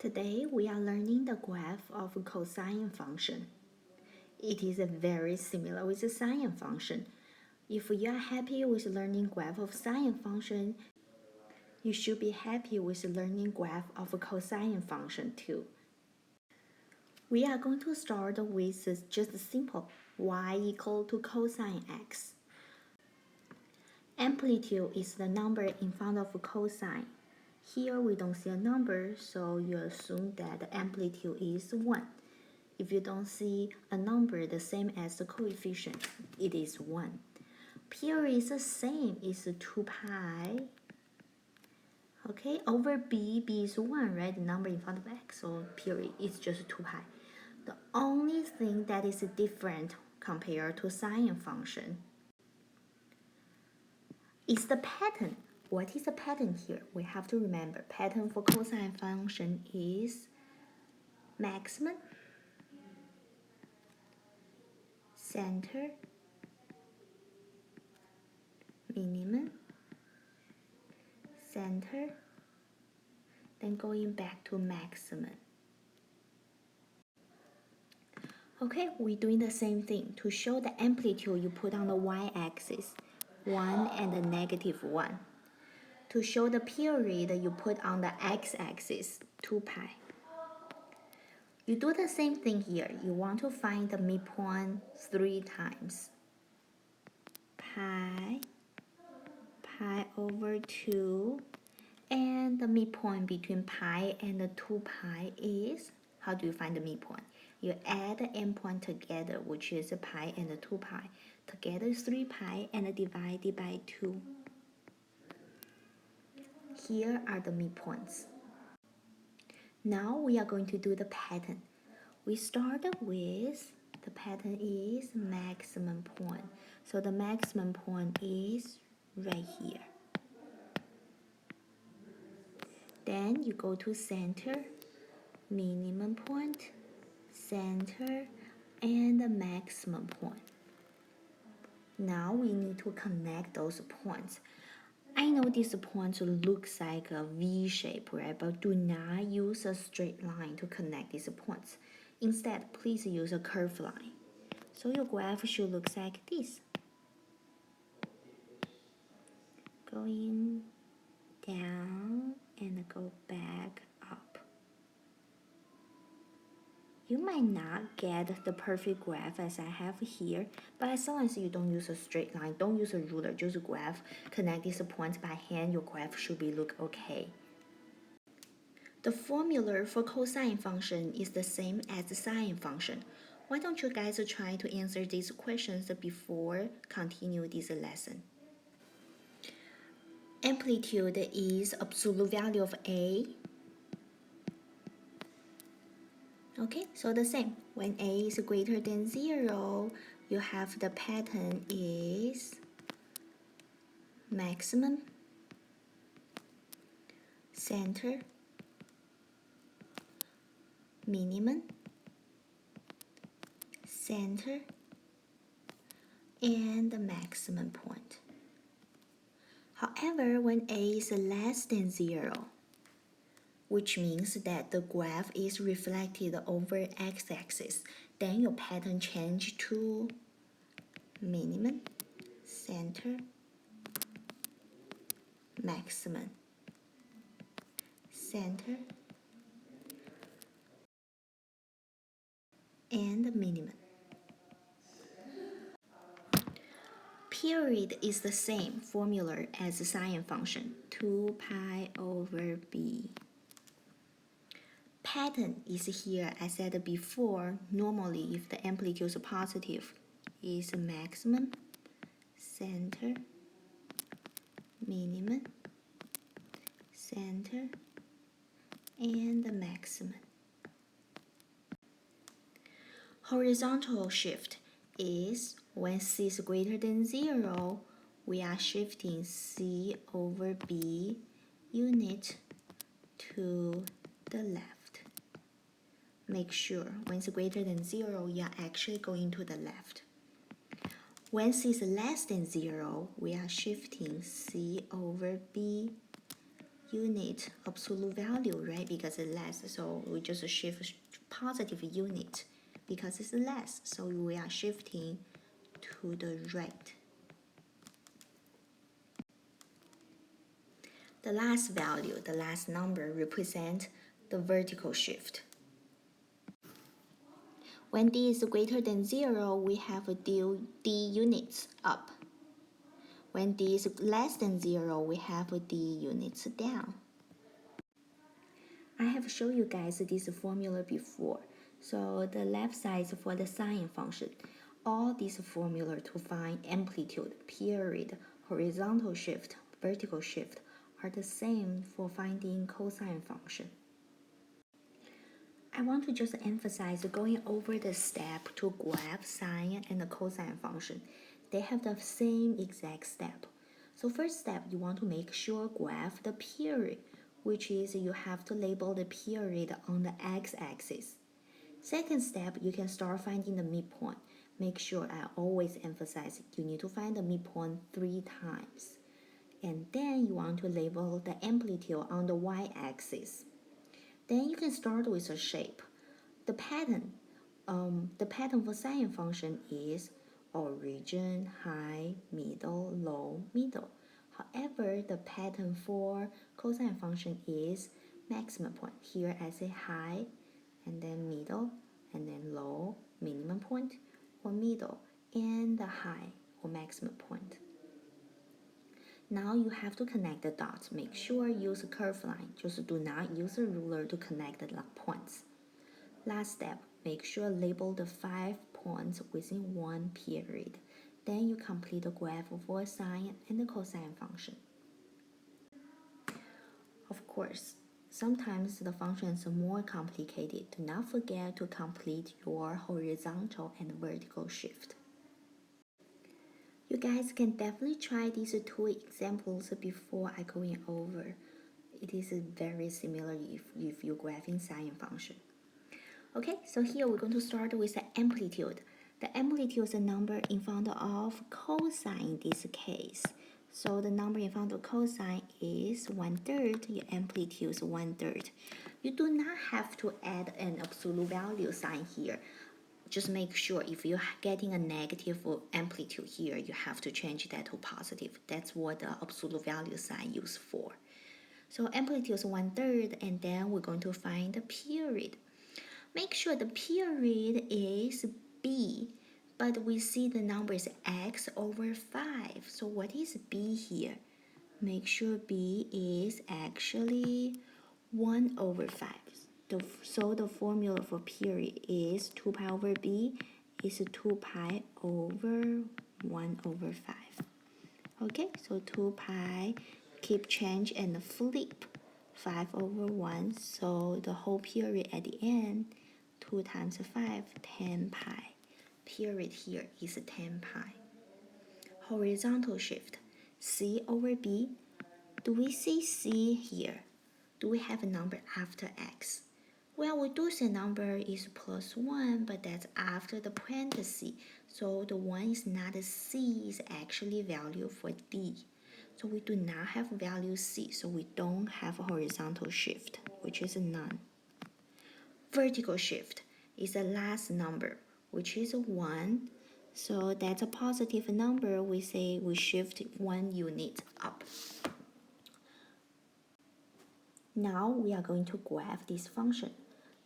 Today we are learning the graph of cosine function. It is very similar with the sine function. If you are happy with learning graph of sine function, you should be happy with learning graph of cosine function too. We are going to start with just simple y equal to cosine x. Amplitude is the number in front of cosine. Here we don't see a number, so you assume that the amplitude is 1. If you don't see a number the same as the coefficient, it is 1. Period is the same, it's 2 pi. Okay, over b is 1, right? The number in front of x, so period is just 2 pi. The only thing that is different compared to sine function is the pattern. What is the pattern here? We have to remember pattern for cosine function is maximum, center, minimum, center, then going back to maximum. Okay, we're doing the same thing. To show the amplitude, you put on the y-axis, 1 and the negative 1. To show the period, you put on the x-axis, 2 pi. You do the same thing here. You want to find the midpoint 3 times. Pi over 2, and the midpoint between pi and the 2 pi is, how do you find the midpoint? You add the endpoint together, which is pi and 2 pi. Together is 3 pi and divided by 2. Here are the midpoints. Now we are going to do the pattern. We start with, the pattern is maximum point. So the maximum point is right here. Then you go to center, minimum point, center, and the maximum point. Now we need to connect those points. I know this point looks like a V shape, right? But do not use a straight line to connect these points. Instead, please use a curved line. So your graph should look like this. Going down and go back up. You might not get the perfect graph as I have here, but as long as you don't use a straight line, don't use a ruler, just a graph, connect these points by hand, your graph should look okay. The formula for cosine function is the same as the sine function. Why don't you guys try to answer these questions before continue this lesson? Amplitude is absolute value of A. Okay, so the same. When A is greater than 0, you have the pattern is maximum, center, minimum, center, and the maximum point. However, when A is less than 0, which means that the graph is reflected over x-axis, then your pattern change to minimum, center, maximum, center, and minimum. Period is the same formula as the sine function, 2 pi over b. Pattern is here, I said before, normally if the amplitude is positive, is maximum, center, minimum, center, and the maximum. Horizontal shift is when c is greater than 0, we are shifting c over b unit to the left. Make sure when it's greater than 0, you are actually going to the left. When c is less than 0, we are shifting c over b unit absolute value, right? Because it's less, so we just shift positive unit because it's less, so we are shifting to the right. The last value, the last number, represent the vertical shift. When d is greater than 0, we have a d units up. When d is less than 0, we have a d units down. I have shown you guys this formula before. So the left side is for the sine function. All these formula to find amplitude, period, horizontal shift, vertical shift are the same for finding cosine function. I want to just emphasize going over the step to graph sine and the cosine function. They have the same exact step. So first step, you want to make sure graph the period, which is you have to label the period on the x-axis. Second step, you can start finding the midpoint. Make sure I always emphasize you need to find the midpoint 3 times. And then you want to label the amplitude on the y-axis. Then you can start with a shape. The pattern for sine function is origin, high, middle, low, middle. However, the pattern for cosine function is maximum point. Here I say high, and then middle, and then low, minimum point, or middle, and the high, or maximum point. Now you have to connect the dots. Make sure use a curved line. Just do not use a ruler to connect the points. Last step, make sure label the 5 points within one period. Then you complete the graph for sine and the cosine function. Of course, sometimes the functions are more complicated. Do not forget to complete your horizontal and vertical shift. You guys can definitely try these 2 examples before I going over. It is very similar if you're graphing sine function. Okay, so here we're going to start with the amplitude. The amplitude is a number in front of cosine in this case. So the number in front of cosine is 1/3, your amplitude is 1/3. You do not have to add an absolute value sign here. Just make sure if you're getting a negative amplitude here, you have to change that to positive. That's what the absolute value sign used for. So amplitude is 1/3, and then we're going to find the period. Make sure the period is b, but we see the number is x over 5. So what is b here? Make sure b is actually 1 over 5. So the formula for period is 2 pi over b is 2 pi over 1 over 5. Okay, so 2 pi, keep change and flip 5 over 1. So the whole period at the end, 2 times 5, 10 pi. Period here is 10 pi. Horizontal shift, c over b. Do we see c here? Do we have a number after x? Well, we do say number is plus 1, but that's after the parenthesis. So the 1 is not a c, is actually value for d. So we do not have value c, so we don't have a horizontal shift, which is a none. Vertical shift is the last number, which is a 1. So that's a positive number. We say we shift 1 unit up. Now we are going to graph this function.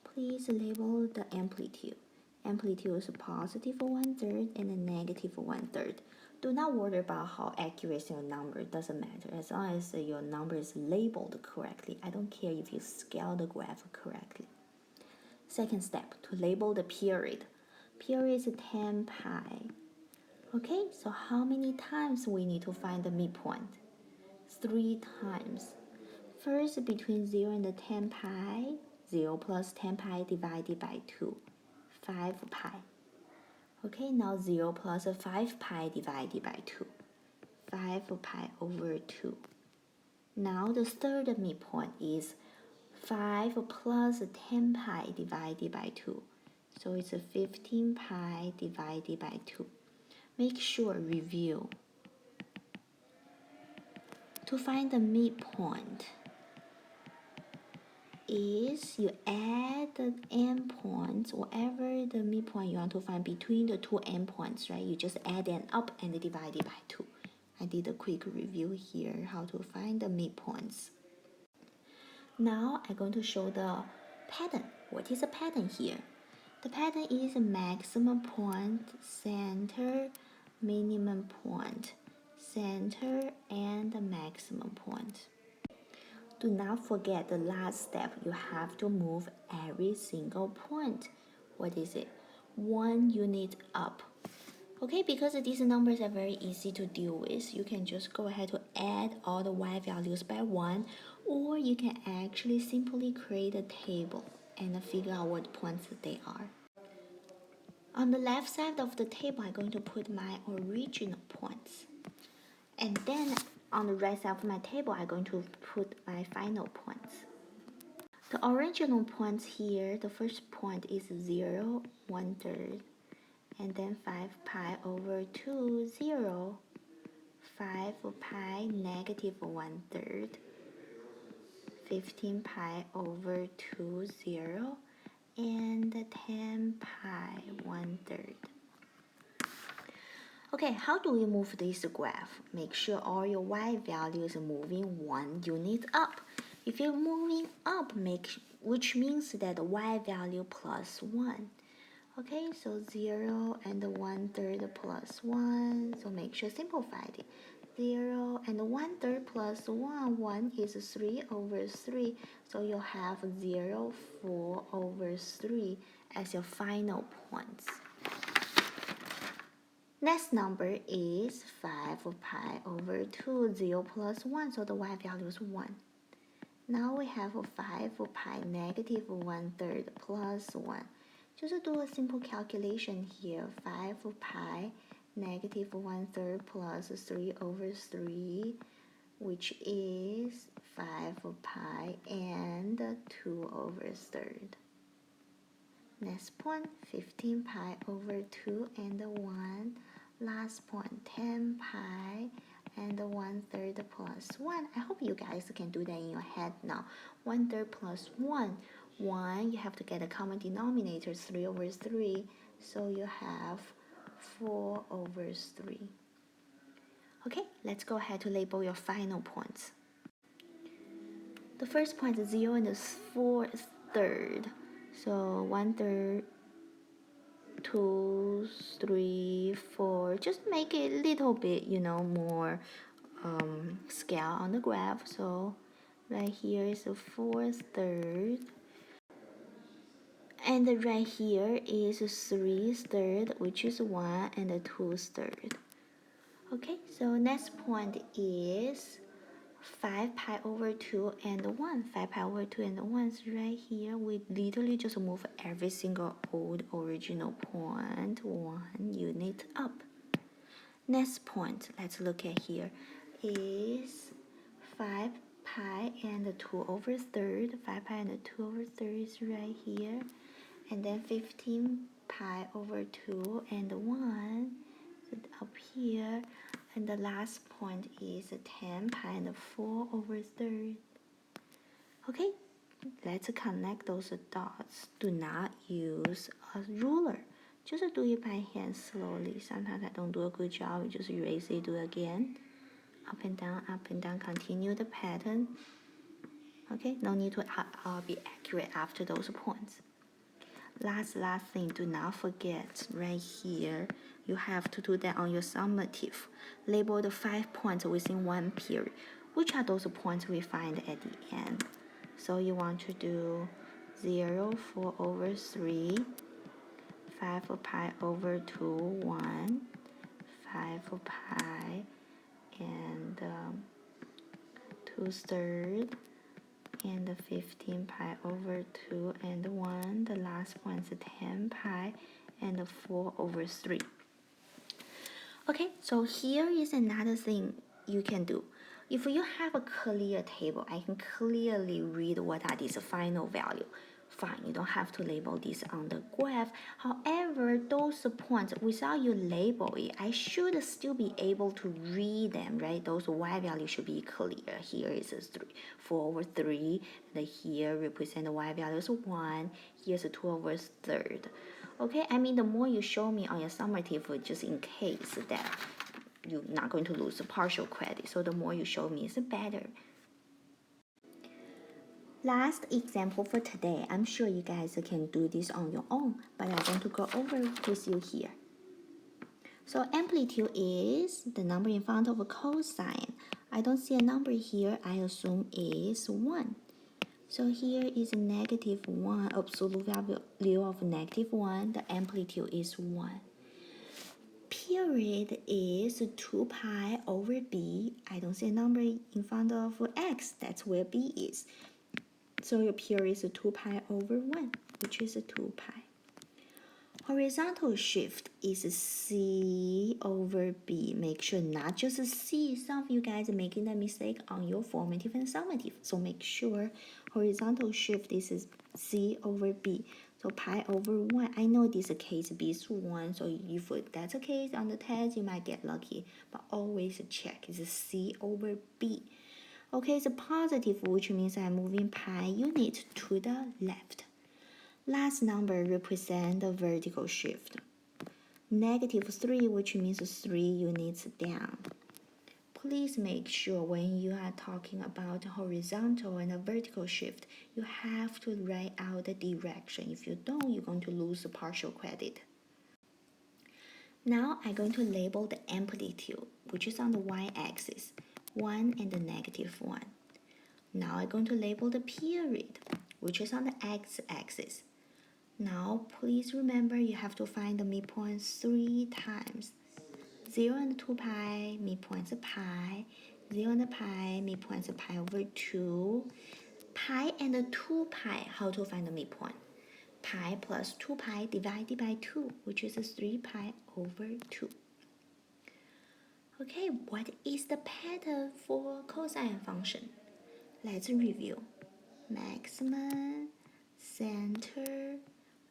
Please label the amplitude. Amplitude is positive 1/3 and a negative 1/3. Do not worry about how accurate your number, it doesn't matter. As long as your number is labeled correctly, I don't care if you scale the graph correctly. Second step, to label the period. Period is 10 pi. Okay, so how many times we need to find the midpoint? 3 times. First, between 0 and 10 pi, 0 plus 10 pi divided by 2, 5 pi. Okay, now 0 plus 5 pi divided by 2, 5 pi over 2. Now the third midpoint is 5 plus 10 pi divided by 2. So it's 15 pi divided by 2. Make sure review. To find the midpoint, is you add the endpoints, whatever the midpoint you want to find between the two endpoints, right? You just add them up and divide it by 2. I did a quick review here how to find the midpoints. Now I'm going to show the pattern. What is the pattern here? The pattern is maximum point, center, minimum point, center, and the maximum point. Do not forget the last step. You have to move every single point. What is it? 1 unit up. Okay, because these numbers are very easy to deal with, you can just go ahead to add all the y values by 1, or you can actually simply create a table and figure out what points they are. On the left side of the table, I'm going to put my original points. And then on the right side of my table, I'm going to put my final points. The original points here, the first point is 0, 1/3, and then 5 pi over 2, 0, 5 pi negative 1/3, 15 pi over 2, 0, and 10 pi 1/3. Okay, how do we move this graph? Make sure all your y values are moving 1 unit up. If you're moving up, which means that the y value plus 1. Okay, so 0 and 1/3 plus 1. So make sure simplify it. 0 and 1/3 plus 1. 1 is 3 over 3. So you'll have 0, 4 over 3 as your final points. Next number is 5 pi over 2, 0 plus 1, so the y value is 1. Now we have 5 pi negative 1/3 plus 1. Just do a simple calculation here. 5 pi negative 1/3 plus 3 over 3, which is 5 pi and 2 over 3rd. Next point, 15 pi over 2 and 1. Last point, 10 pi and 1/3 plus 1. I hope you guys can do that in your head now. 1/3 plus 1. 1, you have to get a common denominator, 3 over 3. So you have 4 over 3. Okay, let's go ahead to label your final points. The first point is 0 and 4/3. So 1/3, 2, 3, 4. Just make it a little bit, more scale on the graph. So right here is a 4/3, and right here is a 3/3, which is 1, and a 2/3. Okay, so next point is 5 pi over 2 and 1. 5 pi over 2 and 1 is right here. We literally just move every single old original point 1 unit up. Next point, let's look at here, is 5 pi and 2 over 3rd. 5 pi and 2 over 3rd is right here. And then 15 pi over 2 and 1 is up here. And the last point is 10 pi and 4 over 3rd. Okay, let's connect those dots. Do not use a ruler. Just do it by hand slowly. Sometimes I don't do a good job. You just erase it, do it again. Up and down, continue the pattern. Okay, no need to be accurate after those points. Last thing, do not forget right here, you have to do that on your summative. Label the 5 points within one period. Which are those points we find at the end? So you want to do 0, 4 over 3, 5 pi over 2, 1, 5 pi and 2/3, and 15 pi over 2 and 1. The last one is 10 pi and 4 over 3. Okay, so here is another thing you can do. If you have a clear table, I can clearly read what are these final value. fine, you don't have to label this on the graph. However, those points, without you label it, I should still be able to read them, right? Those y values should be clear. Here is a 4 over 3, and here represent the y value is 1, here's a 2 over 3rd. Okay, I mean, the more you show me on your summative, just in case that you're not going to lose the partial credit, so the more you show me is better. Last example for today, I'm sure you guys can do this on your own, but I'm going to go over with you here. So amplitude is the number in front of a cosine. I don't see a number here, I assume is 1. So here is a -1, absolute value of -1, the amplitude is 1. Period is 2 pi over b. I don't see a number in front of x, that's where b is. So your period is 2 pi over 1, which is 2 pi. Horizontal shift is c over b. Make sure not just c. Some of you guys are making that mistake on your formative and summative. So make sure horizontal shift is c over b. So pi over 1. I know this case b is 1. So if that's the case on the test, you might get lucky. But always check. It's c over b. Okay, it's a positive, which means I'm moving pi unit to the left. Last number represents the vertical shift. -3, which means 3 units down. Please make sure when you are talking about horizontal and a vertical shift, you have to write out the direction. If you don't, you're going to lose the partial credit. Now I'm going to label the amplitude, which is on the y-axis, 1 and the -1. Now I'm going to label the period, which is on the x-axis. Now please remember you have to find the midpoint 3 times. 0 and 2 pi, midpoint is pi. 0 and pi, midpoint is pi over 2. Pi and 2 pi, how to find the midpoint? Pi plus 2 pi divided by 2, which is 3 pi over 2. Okay, what is the pattern for cosine function? Let's review. Maximum, center,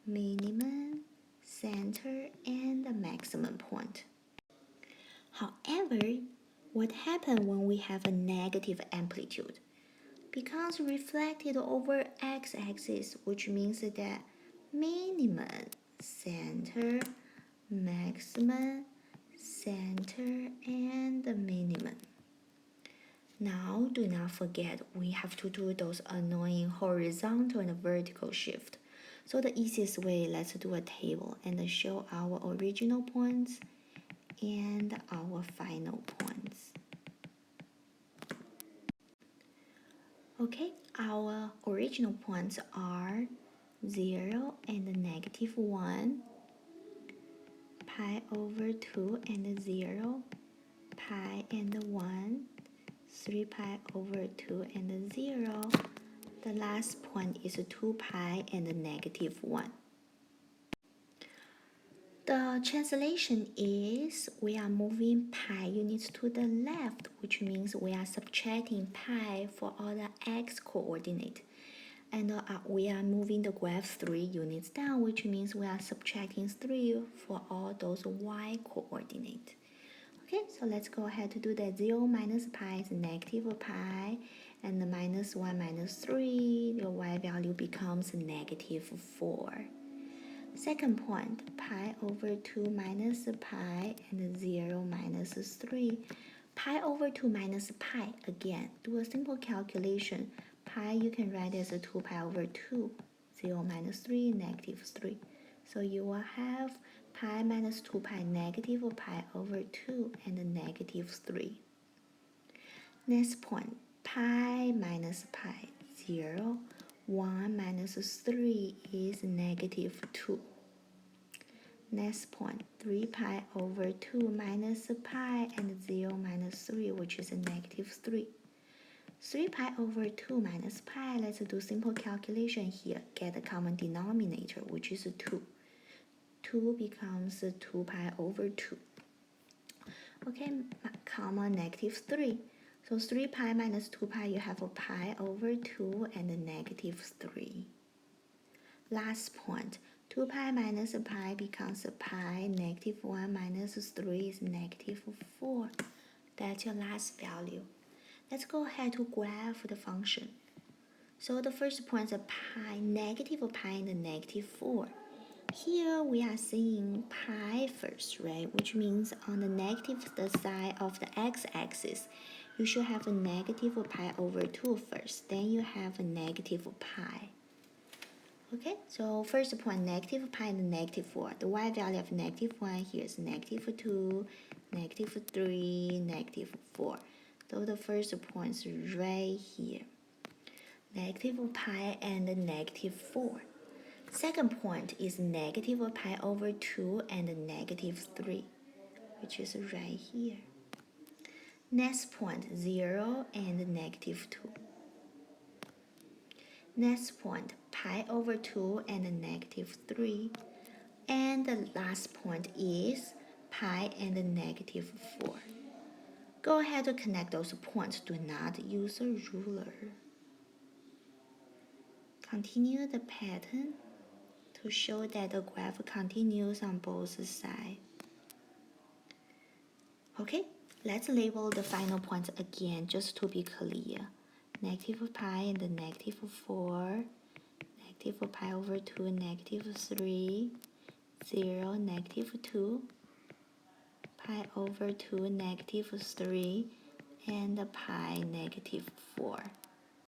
minimum, center, and the maximum point. However, what happens when we have a negative amplitude? Becomes reflected over x-axis, which means that minimum, center, maximum, center, and the minimum. Now, do not forget, we have to do those annoying horizontal and vertical shift. So the easiest way, let's do a table and show our original points and our final points. Okay, our original points are 0 and -1, pi over 2 and 0, pi and 1, 3 pi over 2 and 0. The last point is 2 pi and -1. The translation is we are moving pi units to the left, which means we are subtracting pi for all the x coordinate. And we are moving the graph 3 units down, which means we are subtracting 3 for all those y coordinate. Okay, so let's go ahead to do that. 0 minus pi is -pi, and the -1 minus 3, your y value becomes -4. Second point, pi over 2 minus pi and 0 minus 3. Pi over 2 minus pi, again, do a simple calculation. Pi you can write as a 2 pi over 2. 0 minus 3, -3. So you will have pi minus 2 pi negative pi over 2 and -3. Next point, pi minus pi, 0. 1 minus 3 is -2. Next point, 3 pi over 2 minus pi and 0 minus 3, which is -3. 3 pi over 2 minus pi, let's do simple calculation here. Get the common denominator, which is 2. 2 becomes 2 pi over 2. Okay, comma -3. So 3 pi minus 2 pi, you have a pi over 2 and a -3. Last point, 2 pi minus pi becomes pi, negative 1 minus 3 is negative 4. That's your last value. Let's go ahead to graph the function. So the first point is pi, negative pi and negative 4. Here we are seeing pi first, right? Which means on the negative side of the x-axis, you should have a negative pi over 2 first. Then you have a negative pi. Okay, so first point, negative pi and negative 4. The y value of negative 1 here is negative 2, negative 3, negative 4. So the first point is right here. Negative pi and negative 4. Second point is negative pi over 2 and negative 3, which is right here. Next point, 0 and negative 2. Next point, pi over 2 and negative 3. And the last point is pi and negative 4. Go ahead to connect those points. Do not use a ruler. Continue the pattern to show that the graph continues on both sides. Okay, let's label the final points again just to be clear. Negative pi and negative 4, negative pi over 2, negative 3, 0, negative 2, pi over 2, negative 3, and pi negative 4.